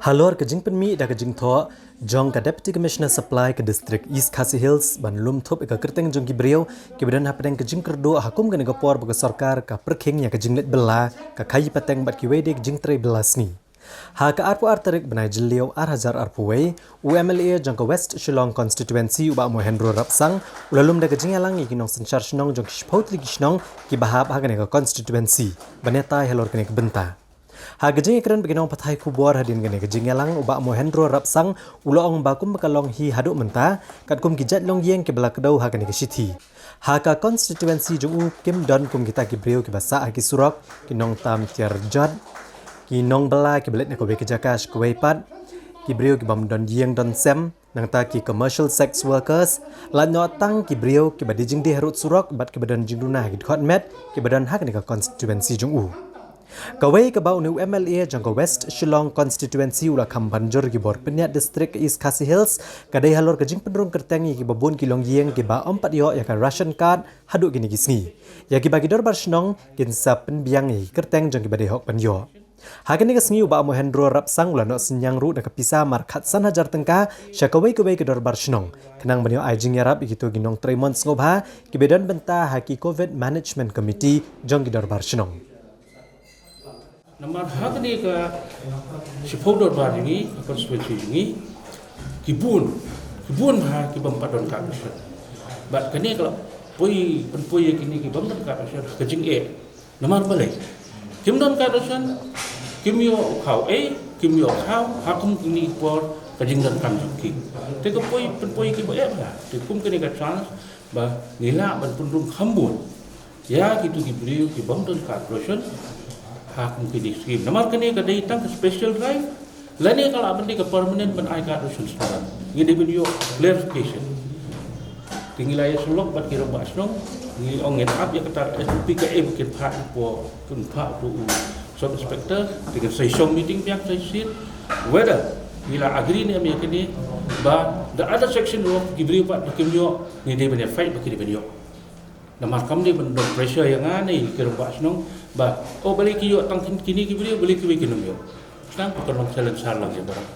Halor ke jing penmi da ke jing tho jong ka deputy commissioner supply ke district East Khasi Hills ban lum thop ka kerteng jong ki brio ki badan hapdeng ke jing kerdo hakum ke negapor ba sarkar ka perkhing ya ke jing let bela ka khai pateng bat ki wede ke jing tre belasni ha ka arpu artarik banai jilio hazar arpuwe UMLA jong ka West Shillong constituency uba Mohendro Rapsang ulalum da ke jing alang ki nong senchar shnong jong ki shpotli ki shnong ki bahab ha ka constituency baneta helor ke benta ha gejing ikran beginong pathai kubuar hadin gane gejing yalang uba Mohendro Rapsang uloong bakum bakalong hi haduk menta katkum kijat long yeng ke belakdau ha gane gesithi ha ka constituency ju kim don kum kita ki breu ki basa ki surak ki nong tam tiar jad ki nong bela ki belet ne ko be ki jakash ko weipat ki breu ki bam don yeng don sem nang ta ki commercial sex workers la no tang ki breu ki badijing di harut surak bat ki badan jingduna ki khot met ki badan ha ka constituency ju Kawai ke bau new MLA jangka West Shillong constituency ula kambanjur ki bor peniat district East Khasi Hills kadai halor ke jing penrung kertengi ki babun ki long yeng ki ba empat yo ya ka ration card haduk gini gisni ya ki bagi dor bar shnong kin sa penbiang i kerteng jang ki badai hok panyo hakani kesngi uba Mohendro Rapsang ula no senyang ru da kapisa markat san hajar tengka syakawai kawai ke dor bar shnong kenang banyo ajing yarap ikitu ginong 3 months ngobha ki bedan benta haki COVID management committee jang ki dor bar shnong Namar hak ni ka sipodor bar ini konstitusi ini kibun ha kibam padon ka besar. Bat kini kalau poi kini kibam don ka besar kecing namar balik. Kim don ka besar kimyo khau kimyo khau hakum kini por kajing don kam ki. Te ko poi ki ba te kum kini ka chance ba nila ban pundung khambun. Ya gitu kibriu kibam don ka besar hakum ki diskim namar kini ka dai tang special drive lani kalau abandi ka permanent ban ai ka rusun sekarang ngide video clarification tingilai sulok bat kira basnong ni ongen up ya kata PKM kin pha po kun pha tu so inspector dengan session meeting pihak session whether bila agree ni amia kini ba the other section of gibri pat kimyo ni de bene fight bakiri video namar kam ni ban pressure yang ani kira basnong ba balik kiyo tang kini ki beliau balik ki kinum yo sekarang bukan masalah salah ya barang